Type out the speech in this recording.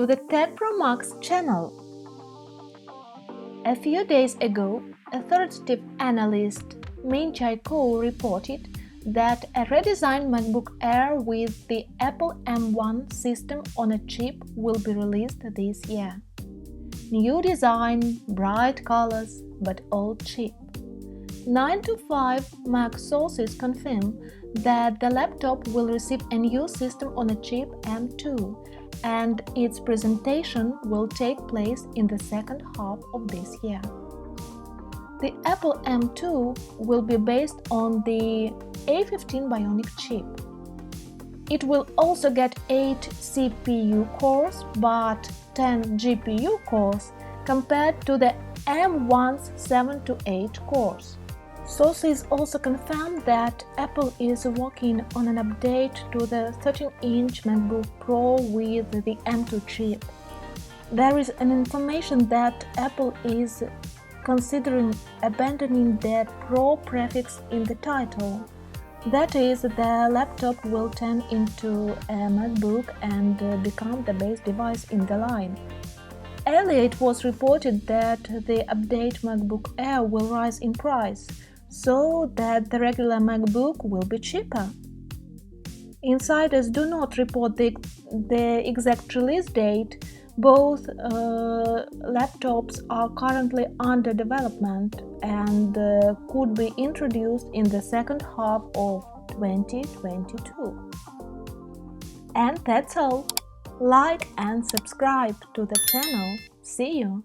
to the 10 Pro Max channel. A few days ago, authoritative analyst Min Jae-ko reported that a redesigned MacBook Air with the Apple M1 system on a chip will be released this year. New design, bright colors, but old chip. 9 to 5 Mac sources confirm that the laptop will receive a new system on a chip M2, and its presentation will take place in the second half of this year. The Apple M2 will be based on the A15 Bionic chip. It will also get 8 CPU cores but 10 GPU cores compared to the M1's 7 to 8 cores. Sources also confirmed that Apple is working on an update to the 13-inch MacBook Pro with the M2 chip. There is an information that Apple is considering abandoning the Pro prefix in the title. That is, the laptop will turn into a MacBook and become the base device in the line. Earlier it was reported that the update MacBook Air will rise in price, so that the regular MacBook will be cheaper. Insiders do not report the exact release date. Both laptops are currently under development and could be introduced in the second half of 2022. And that's all. Like and subscribe to the channel. See you!